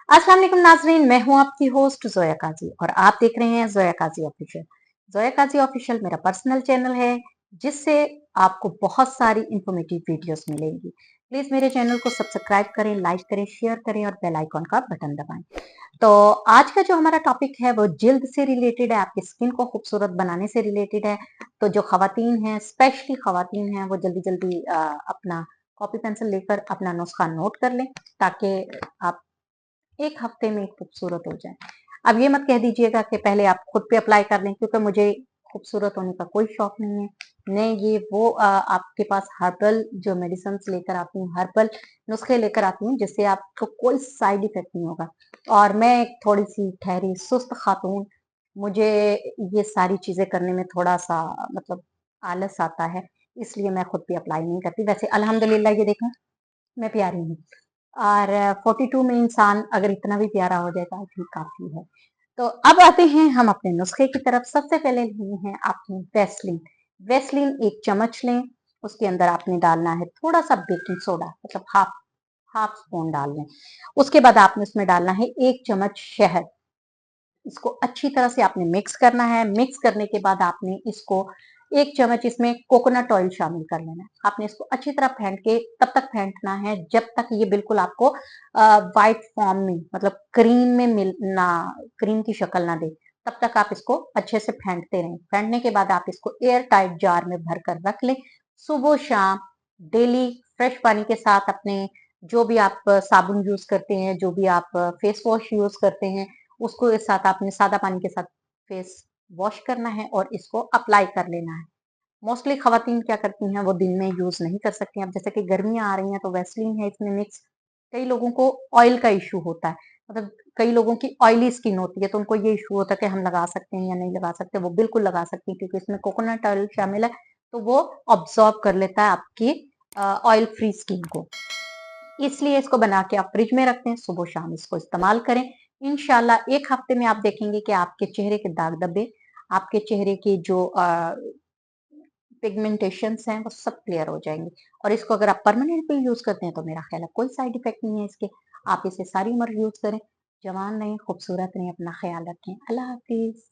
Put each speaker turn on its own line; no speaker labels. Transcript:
अस्सलाम वालेकुम नाज़रीन, मैं हूँ आपकी होस्ट ज़ोया काज़ी और आप देख रहे हैं ज़ोया काज़ी ऑफिशियल। ज़ोया काज़ी ऑफिशियल मेरा पर्सनल चैनल है जिससे आपको बहुत सारी इंफॉर्मेटिव वीडियोस मिलेंगी। प्लीज़ मेरे चैनल को सब्सक्राइब करें, लाइक करें, शेयर करें और बेल आइकॉन का बटन दबाएं। तो आज का जो हमारा टॉपिक है वो जिल्द से रिलेटेड है, आपकी स्किन को खूबसूरत बनाने से रिलेटेड है। तो जो खवातीन हैं, स्पेशली खवातीन हैं, वो जल्दी जल्दी अपना कॉपी पेंसिल लेकर अपना नुस्खा नोट कर लें ताकि आप एक हफ्ते में खूबसूरत हो जाए। अब ये मत कह दीजिएगा कि पहले आप खुद पे अप्लाई कर लें क्योंकि मुझे खूबसूरत होने का कोई शौक नहीं है। नहीं, ये वो आपके पास हर्बल जो मेडिसिन लेकर आती हूँ, हर्बल नुस्खे लेकर आती हूँ जिससे आपको कोई साइड इफेक्ट नहीं होगा। और मैं एक थोड़ी सी ठहरी सुस्त खातून, मुझे ये सारी चीजें करने में थोड़ा सा मतलब आलस आता है, इसलिए मैं खुद पे अप्लाई नहीं करती। वैसे अल्हम्दुलिल्लाह ये देखें, मैं प्यारी हूँ और 42 में इंसान अगर इतना भी प्यारा हो जाए तो भी काफ़ी है। तो अब आते हैं हम अपने नुस्खे की तरफ। सबसे पहले लेनी है आपने वैसलीन। वैसलीन 1 चम्मच लें, उसके अंदर आपने डालना है थोड़ा-सा बेकिंग सोडा मतलब हाफ हाफ स्पून डाल लें। उसके बाद आपने उसमें डालना है 1 चम्मच शहद। इसको अच्छी तरह से आपने मिक्स करना है। मिक्स करने के बाद आपने इसको 1 चम्मच इसमें कोकोनट ऑयल शामिल कर लेना है। आपने इसको अच्छी तरह फेंट के तब तक फेंटना है जब तक ये बिल्कुल आपको व्हाइट फॉर्म में मतलब क्रीम में क्रीम की शक्ल ना दे, तब तक आप इसको अच्छे से फेंटते रहें। फेंटने के बाद आप इसको एयर टाइट जार में भर कर रख लें। सुबह-शाम डेली फ्रेश पानी के साथ अपने जो भी आप साबुन यूज़ करते हैं, जो भी आप फेस वॉश यूज़ करते हैं, उसको एक साथ आपने सादा पानी के साथ फेस वॉश करना है और इसको अप्लाई कर लेना है। मोस्टली खवातीन क्या करती हैं, वो दिन में यूज़ नहीं कर सकती हैं। अब जैसे कि गर्मियाँ आ रही हैं तो वैसलीन है इसमें मिक्स। कई लोगों को ऑयल का इश्यू होता है, मतलब कई लोगों की ऑयली स्किन होती है तो उनको ये इश्यू होता है कि हम लगा सकते हैं या नहीं लगा सकते। वो बिल्कुल लगा सकती हैं क्योंकि इसमें कोकोनट ऑयल शामिल है, तो वो अब्ज़ॉर्ब कर लेता है आपकी ऑयल फ्री स्किन को। इसलिए इसको बना के आप फ्रिज में रखते हैं, सुबह-शाम इसको इस्तेमाल करें। इंशाल्लाह 1 हफ्ते में आप देखेंगे कि आपके चेहरे के दाग धब्बे, आपके चेहरे की जो पिगमेंटेशंस हैं वो सब क्लियर हो जाएँगे। और इसको अगर आप परमानेंट भी यूज़ करते हैं तो मेरा ख़्याल है कोई साइड इफ़ेक्ट नहीं है इसके। आप इसे सारी उम्र यूज़ करें। जवान रहें, खूबसूरत रहें, अपना ख़्याल रखें। अल्लाह हाफ़िज़।